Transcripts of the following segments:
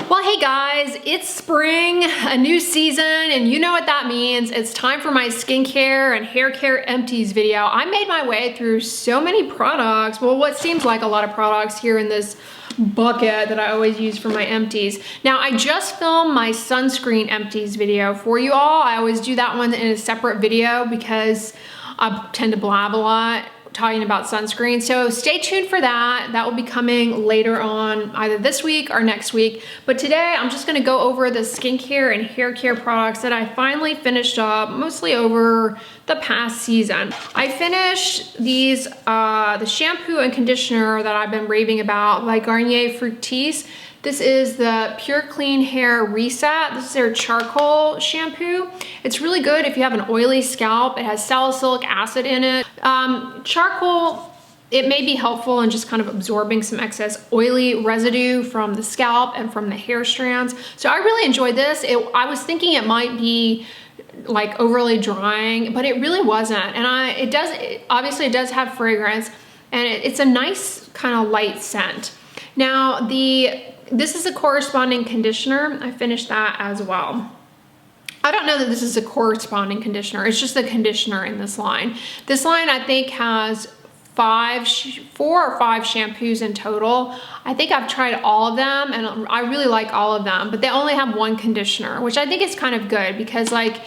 Well, hey guys, it's spring, a new season, and you know what that means. It's time for my skincare and hair care empties video. I made my way through so many products, well, what seems like a lot of products here in this bucket that I always use for my empties. Now, I just filmed my sunscreen empties video for you all. I always do that one in a separate video because I tend to blab a lot talking about sunscreen. So stay tuned for that. That will be coming later on, either this week or next week. But today I'm just gonna go over the skincare and hair care products that I finally finished up, mostly over the past season. I finished these, the shampoo and conditioner that I've been raving about by Garnier Fructis. This is the Pure Clean Hair Reset. This is their charcoal shampoo. It's really good if you have an oily scalp. It has salicylic acid in it. Charcoal, it may be helpful in just kind of absorbing some excess oily residue from the scalp and from the hair strands. So I really enjoyed this. I was thinking it might be like overly drying, but it really wasn't. And obviously it does have fragrance, and it's a nice kind of light scent. Now, this is a corresponding conditioner. I finished that as well. I don't know that this is a corresponding conditioner. It's just a conditioner in this line. This line, I think, has 4 or 5 shampoos in total. I think I've tried all of them and I really like all of them, but they only have one conditioner, which I think is kind of good because like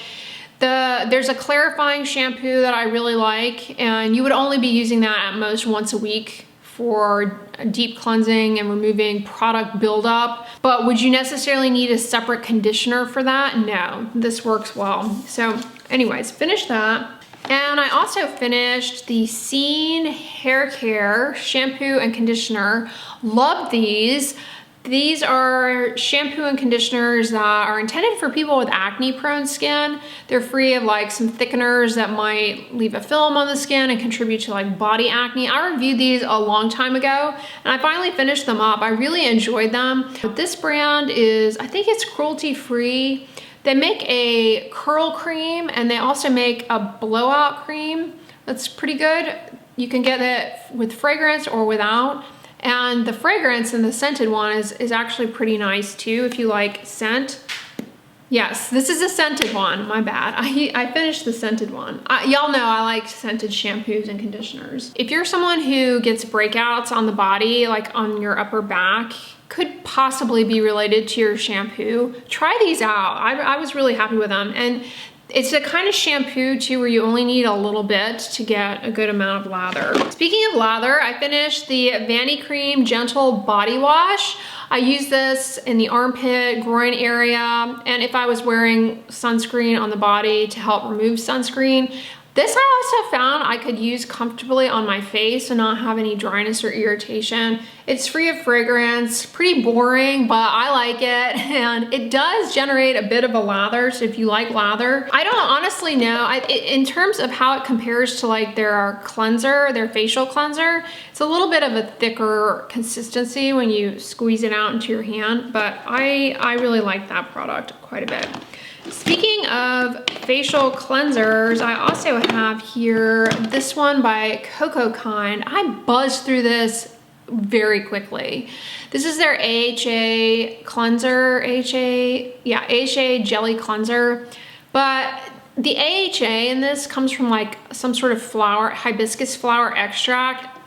there's a clarifying shampoo that I really like, and you would only be using that at most once a week for deep cleansing and removing product buildup. But would you necessarily need a separate conditioner for that? No, this works well. So anyways, finished that. And I also finished the Scene Hair Care shampoo and conditioner. Love these. These are shampoo and conditioners that are intended for people with acne-prone skin. They're free of like some thickeners that might leave a film on the skin and contribute to like body acne. I reviewed these a long time ago and I finally finished them up. I really enjoyed them. But this brand is, I think it's cruelty-free. They make a curl cream and they also make a blowout cream. That's pretty good. You can get it with fragrance or without. And the fragrance in the scented one is actually pretty nice too, if you like scent. Yes, this is a scented one, my bad. I finished the scented one. Y'all know I like scented shampoos and conditioners. If you're someone who gets breakouts on the body, like on your upper back, could possibly be related to your shampoo, try these out. I was really happy with them. And it's a kind of shampoo too where you only need a little bit to get a good amount of lather. Speaking of lather, I finished the Vanicream Gentle Body Wash. I use this in the armpit, groin area, and if I was wearing sunscreen on the body to help remove sunscreen. This I also found I could use comfortably on my face and not have any dryness or irritation. It's free of fragrance, pretty boring, but I like it. And it does generate a bit of a lather, so if you like lather. I don't honestly know, in terms of how it compares to like their cleanser, their facial cleanser, it's a little bit of a thicker consistency when you squeeze it out into your hand, but I really like that product quite a bit. Speaking of facial cleansers, I also have here this one by Cocokind. I buzzed through this very quickly. This is their AHA cleanser, AHA jelly cleanser. But the AHA in this comes from like some sort of flower, hibiscus flower extract.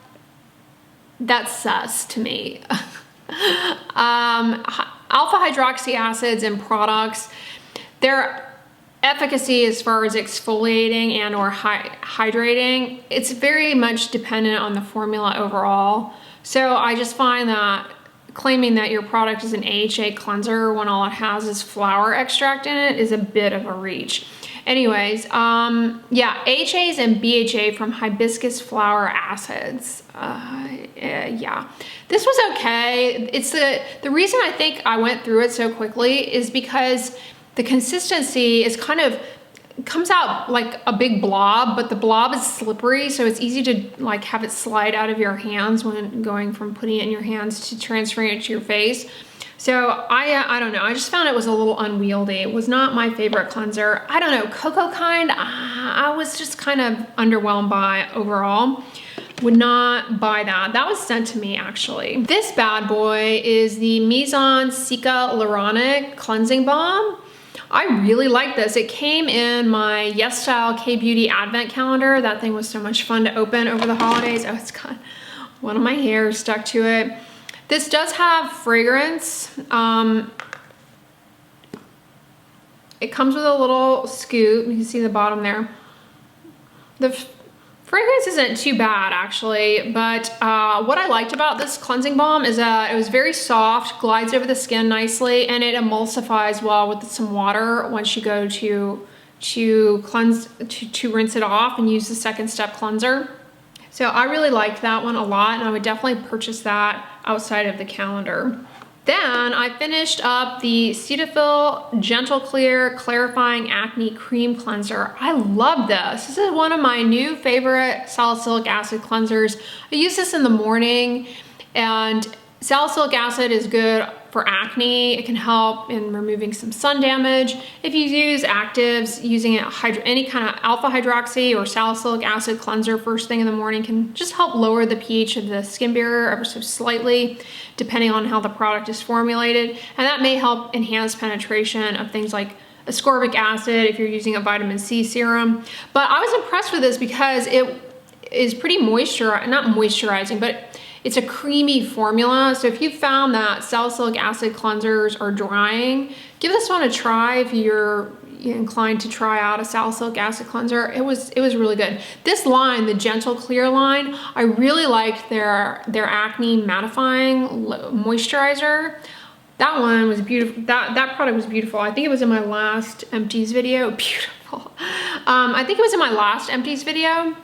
That's sus to me. Alpha hydroxy acids in products, their efficacy as far as exfoliating and or hydrating, it's very much dependent on the formula overall. So I just find that claiming that your product is an AHA cleanser when all it has is flower extract in it is a bit of a reach. Anyways, yeah, AHAs and BHA from hibiscus flower acids. Yeah, this was okay. It's the reason I think I went through it so quickly is because the consistency is comes out like a big blob, but the blob is slippery, so it's easy to like have it slide out of your hands when going from putting it in your hands to transferring it to your face. So I don't know, I just found it was a little unwieldy. It was not my favorite cleanser. I don't know, Cocokind, I was just kind of underwhelmed by overall. Would not buy that. That was sent to me actually. This bad boy is the Mizon Cicaluronic Cleansing Balm. I really like this. It came in my Yes Style K-Beauty advent calendar. That thing was so much fun to open over the holidays. Oh, it's got one of my hairs stuck to it. This does have fragrance. It comes with a little scoop. You can see the bottom there. The fragrance isn't too bad actually, but what I liked about this cleansing balm is that it was very soft, glides over the skin nicely, and it emulsifies well with some water once you go to cleanse, to rinse it off and use the second step cleanser. So I really liked that one a lot, and I would definitely purchase that outside of the calendar. Then I finished up the Cetaphil Gentle Clear Clarifying Acne Cream Cleanser. I love this. This is one of my new favorite salicylic acid cleansers. I use this in the morning, and salicylic acid is good for acne. It can help in removing some sun damage. If you use actives, using any kind of alpha hydroxy or salicylic acid cleanser first thing in the morning can just help lower the pH of the skin barrier ever so slightly, depending on how the product is formulated. And that may help enhance penetration of things like ascorbic acid if you're using a vitamin C serum. But I was impressed with this because it is pretty not moisturizing, but it's a creamy formula. So if you found that salicylic acid cleansers are drying, give this one a try if you're inclined to try out a salicylic acid cleanser. It was really good. This line, the Gentle Clear line, I really liked their acne mattifying moisturizer. That one was beautiful. That product was beautiful. I think it was in my last Empties video. Beautiful. I think it was in my last Empties video.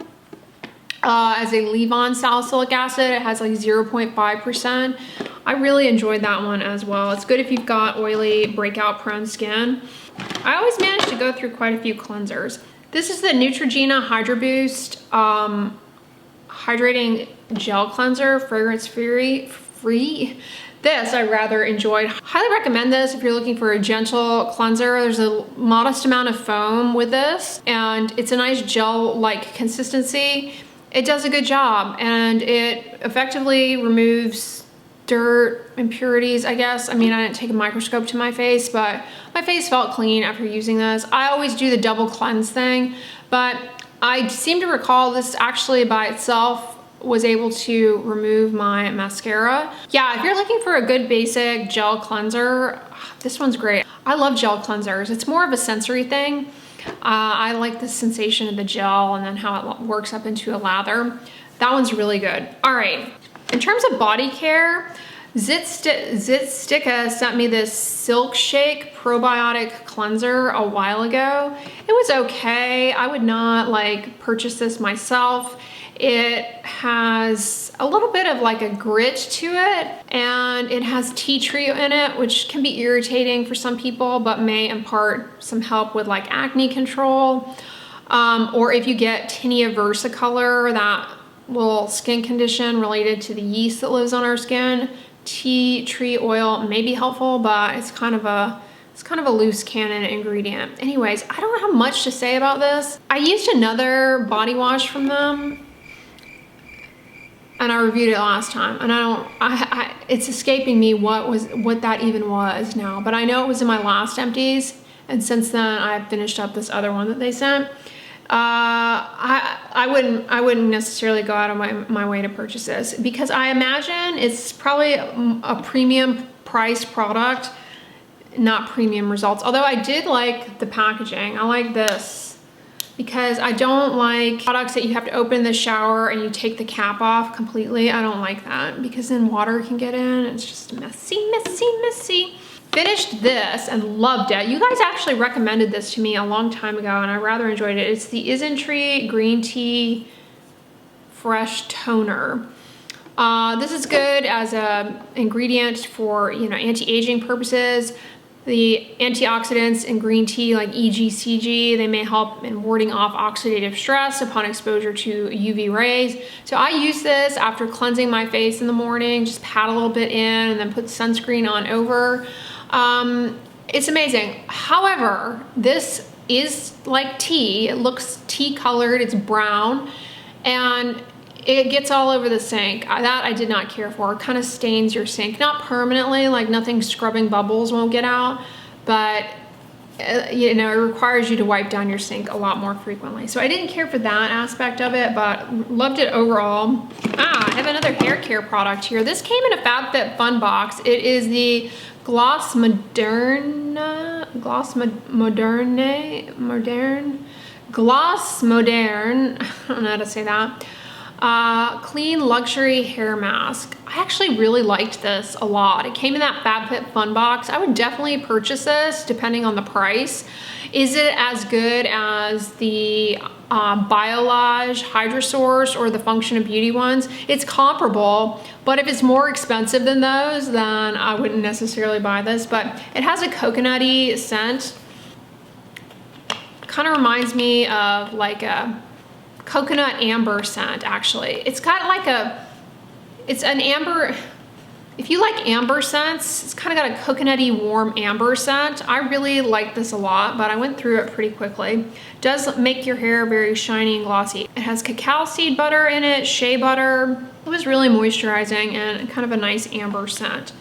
As a leave-on salicylic acid, it has like 0.5%. I really enjoyed that one as well. It's good if you've got oily, breakout-prone skin. I always manage to go through quite a few cleansers. This is the Neutrogena hydroboost hydrating gel cleanser, fragrance-free. This I rather enjoyed. Highly recommend this if you're looking for a gentle cleanser. There's a modest amount of foam with this, and it's a nice gel-like consistency. It does a good job, and it effectively removes dirt, impurities, I guess. I mean, I didn't take a microscope to my face, but my face felt clean after using this. I always do the double cleanse thing, but I seem to recall this actually by itself was able to remove my mascara. Yeah, if you're looking for a good basic gel cleanser, this one's great. I love gel cleansers. It's more of a sensory thing. I like the sensation of the gel and then how it works up into a lather. That one's really good. All right, in terms of body care, Zitsticka sent me this Silk Shake probiotic cleanser a while ago. It was okay. I would not like purchase this myself. It has a little bit of like a grit to it, and it has tea tree in it, which can be irritating for some people, but may impart some help with like acne control. Or if you get tinea versicolor, that little skin condition related to the yeast that lives on our skin, tea tree oil may be helpful, but it's kind of a loose cannon ingredient. Anyways, I don't have much to say about this. I used another body wash from them, and I reviewed it last time, and it's escaping me what that even was now, but I know it was in my last Empties, and since then I've finished up this other one that they sent. I wouldn't necessarily go out of my way to purchase this, because I imagine it's probably a premium price product, not premium results. Although I did like the packaging. I like this, because I don't like products that you have to open the shower and you take the cap off completely. I don't like that, because then water can get in. It's just messy, messy, messy. Finished this and loved it. You guys actually recommended this to me a long time ago, and I rather enjoyed it. It's the Isntree Green Tea Fresh Toner. This is good as an ingredient for, anti-aging purposes. The antioxidants in green tea, like EGCG, they may help in warding off oxidative stress upon exposure to UV rays. So I use this after cleansing my face in the morning, just pat a little bit in and then put sunscreen on over. It's amazing. However, this is like tea. It looks tea colored, it's brown, and it gets all over the sink. That I did not care for. It kind of stains your sink, not permanently, like nothing scrubbing bubbles won't get out, but you know, it requires you to wipe down your sink a lot more frequently. So I didn't care for that aspect of it, but loved it overall. I have another hair care product here. This came in a FabFitFun box. It is the Gloss Moderne, I don't know how to say that. Clean luxury hair mask. I actually really liked this a lot. It came in that FabFitFun box. I would definitely purchase this depending on the price. Is it as good as the Biolage Hydrosource or the Function of Beauty ones? It's comparable, but if it's more expensive than those, then I wouldn't necessarily buy this. But it has a coconutty scent. Kind of reminds me of like a coconut amber scent, actually. It's got like it's an amber, if you like amber scents, it's kind of got a coconutty warm amber scent. I really like this a lot, but I went through it pretty quickly. It does make your hair very shiny and glossy. It has cacao seed butter in it, shea butter. It was really moisturizing and kind of a nice amber scent.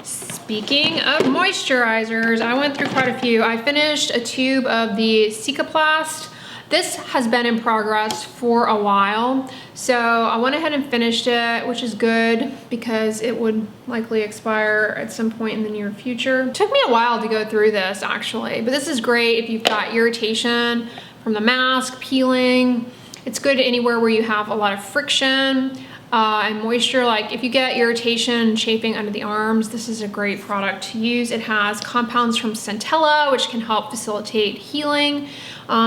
Speaking of moisturizers, I went through quite a few. I finished a tube of the Cicaplast. This has been in progress for a while, so I went ahead and finished it, which is good because it would likely expire at some point in the near future. It took me a while to go through this actually, but this is great if you've got irritation from the mask, peeling. It's good anywhere where you have a lot of friction and moisture. Like if you get irritation, chafing under the arms, this is a great product to use. It has compounds from centella, which can help facilitate healing.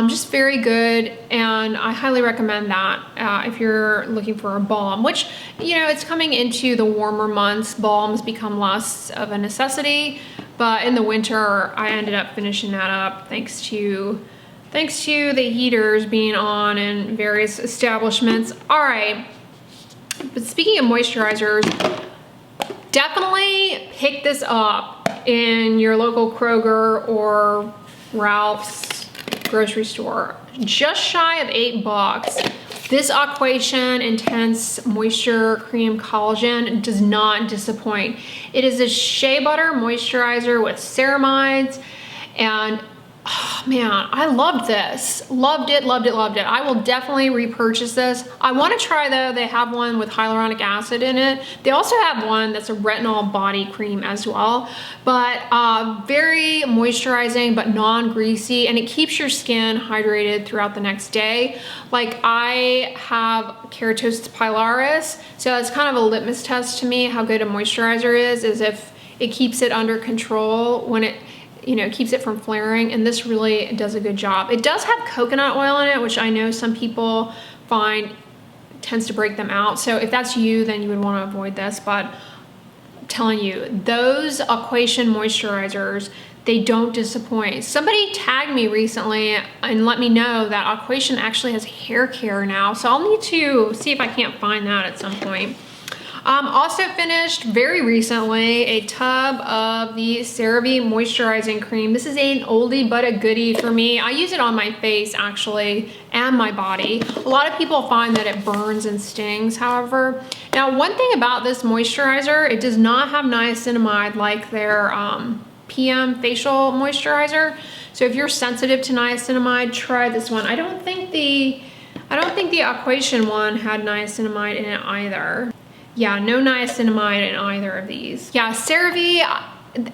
Just very good, and I highly recommend that if you're looking for a balm, which, you know, it's coming into the warmer months. Balms become less of a necessity, but in the winter, I ended up finishing that up thanks to the heaters being on in various establishments. All right, but speaking of moisturizers, definitely pick this up in your local Kroger or Ralph's grocery store. Just shy of $8. This Aquation Intense Moisture Cream Collagen does not disappoint. It is a shea butter moisturizer with ceramides, and oh man, I loved this. Loved it, loved it, loved it. I will definitely repurchase this. I want to try though, they have one with hyaluronic acid in it. They also have one that's a retinol body cream as well, but very moisturizing but non-greasy, and it keeps your skin hydrated throughout the next day. Like I have keratosis pilaris, so that's kind of a litmus test to me how good a moisturizer is if it keeps it under control when it, you know, keeps it from flaring, and this really does a good job. It does have coconut oil in it, which I know some people find tends to break them out. So if that's you, then you would want to avoid this, but I'm telling you, those Aquation moisturizers, they don't disappoint. Somebody tagged me recently and let me know that Aquation actually has hair care now, so I'll need to see if I can't find that at some point. Also finished very recently a tub of the CeraVe moisturizing cream. This is an oldie but a goodie for me. I use it on my face actually and my body. A lot of people find that it burns and stings, however. Now, one thing about this moisturizer, it does not have niacinamide like their PM facial moisturizer. So if you're sensitive to niacinamide, try this one. I don't think the Aquation one had niacinamide in it either. Yeah, no niacinamide in either of these. Yeah, CeraVe,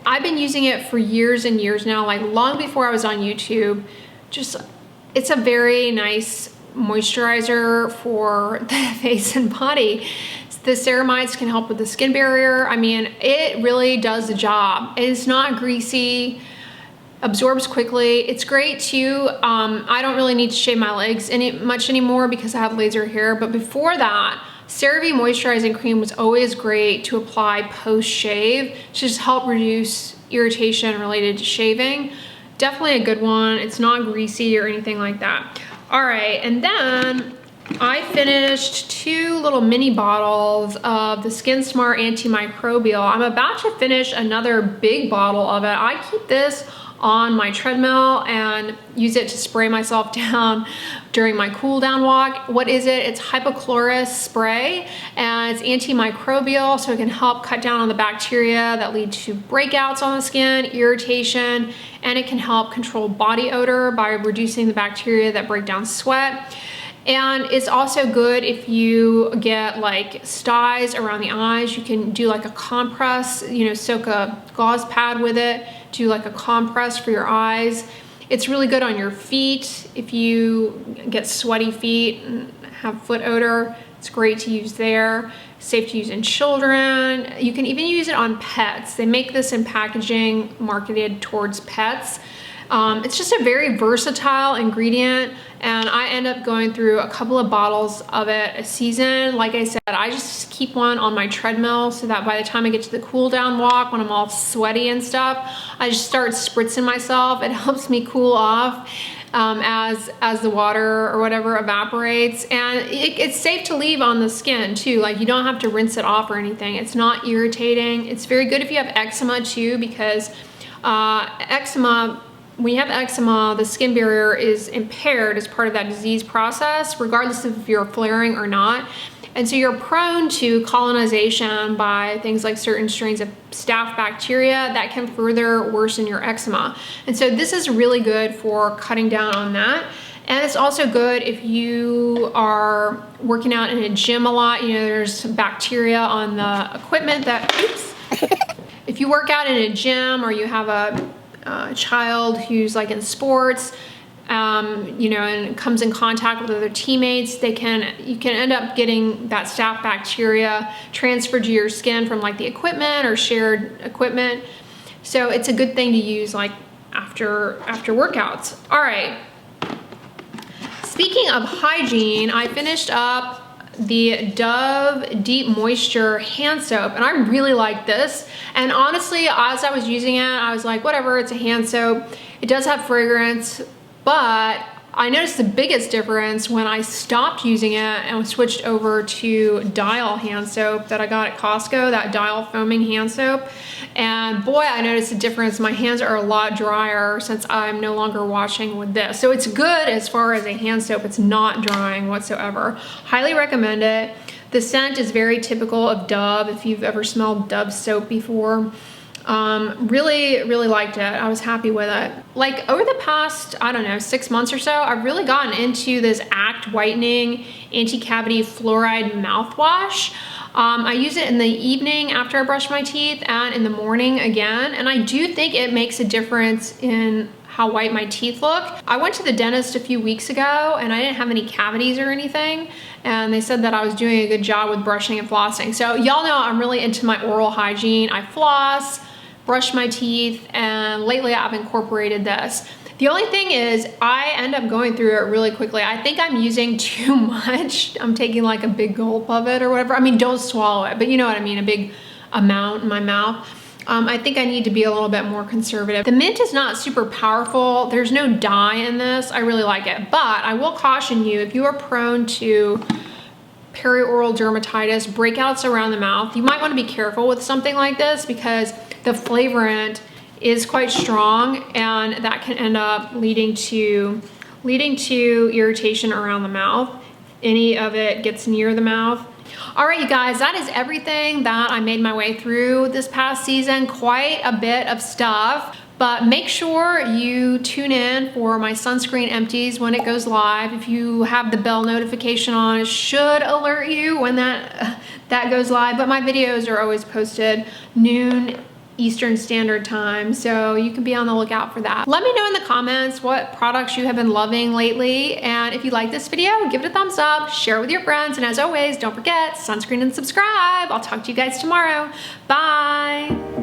I've been using it for years and years now, like long before I was on YouTube. Just, it's a very nice moisturizer for the face and body. The ceramides can help with the skin barrier. I mean, it really does the job. It's not greasy, absorbs quickly. It's great too. I don't really need to shave my legs much anymore because I have laser hair, but before that, CeraVe moisturizing cream was always great to apply post-shave to just help reduce irritation related to shaving. Definitely a good one. It's not greasy or anything like that. All right, and then I finished 2 little mini bottles of the Skinsmart antimicrobial. I'm about to finish another big bottle of it. I keep this on my treadmill and use it to spray myself down during my cool down walk. What is it? It's hypochlorous spray, and it's antimicrobial, so it can help cut down on the bacteria that lead to breakouts on the skin, irritation, and it can help control body odor by reducing the bacteria that break down sweat. And it's also good if you get like styes around the eyes. You can do like a compress, you know, soak a gauze pad with it, do like a compress for your eyes. It's really good on your feet. If you get sweaty feet and have foot odor, it's great to use there. Safe to use in children. You can even use it on pets. They make this in packaging marketed towards pets. It's just a very versatile ingredient, and I end up going through a couple of bottles of it a season. Like I said, I just keep one on my treadmill so that by the time I get to the cool down walk, when I'm all sweaty and stuff, I just start spritzing myself. It helps me cool off as the water or whatever evaporates, and it's safe to leave on the skin too. Like, you don't have to rinse it off or anything. It's not irritating. It's very good if you have eczema too, because when you have eczema, the skin barrier is impaired as part of that disease process, regardless if you're flaring or not. And so you're prone to colonization by things like certain strains of staph bacteria that can further worsen your eczema. And so this is really good for cutting down on that. And it's also good if you are working out in a gym a lot. You know, there's bacteria on the equipment that, oops. If you work out in a gym, or you have a child who's like in sports, you know, and comes in contact with other teammates, you can end up getting that staph bacteria transferred to your skin from like the equipment or shared equipment. So it's a good thing to use like after workouts. All right. Speaking of hygiene, I finished up the Dove Deep Moisture hand soap, and I really like this. And honestly, as I was using it, I was like, whatever, it's a hand soap. It does have fragrance, but I noticed the biggest difference when I stopped using it and switched over to Dial hand soap that I got at Costco, that Dial foaming hand soap. And boy, I noticed a difference. My hands are a lot drier since I'm no longer washing with this. So it's good as far as a hand soap. It's not drying whatsoever. Highly recommend it. The scent is very typical of Dove, if you've ever smelled Dove soap before. Really liked it. I was happy with it. Like, over the past, I don't know, 6 months or so, I've really gotten into this Act Whitening Anti-Cavity Fluoride Mouthwash. I use it in the evening after I brush my teeth and in the morning again, and I do think it makes a difference in how white my teeth look. I went to the dentist a few weeks ago and I didn't have any cavities or anything, and they said that I was doing a good job with brushing and flossing. So y'all know I'm really into my oral hygiene. I floss, brush my teeth, and lately I've incorporated this. The only thing is I end up going through it really quickly. I think I'm using too much. I'm taking like a big gulp of it or whatever. I mean, don't swallow it, but you know what I mean, a big amount in my mouth. I think I need to be a little bit more conservative. The mint is not super powerful. There's no dye in this. I really like it, but I will caution you, if you are prone to perioral dermatitis, breakouts around the mouth, you might want to be careful with something like this, because the flavorant is quite strong, and that can end up leading to irritation around the mouth. Any of it gets near the mouth. All right, you guys, that is everything that I made my way through this past season. Quite a bit of stuff, but make sure you tune in for my sunscreen empties when it goes live. If you have the bell notification on, it should alert you when that goes live, but my videos are always posted noon Eastern Standard Time, so you can be on the lookout for that. Let me know in the comments what products you have been loving lately, and if you like this video, give it a thumbs up, share it with your friends, and as always, don't forget, sunscreen and subscribe. I'll talk to you guys tomorrow. Bye.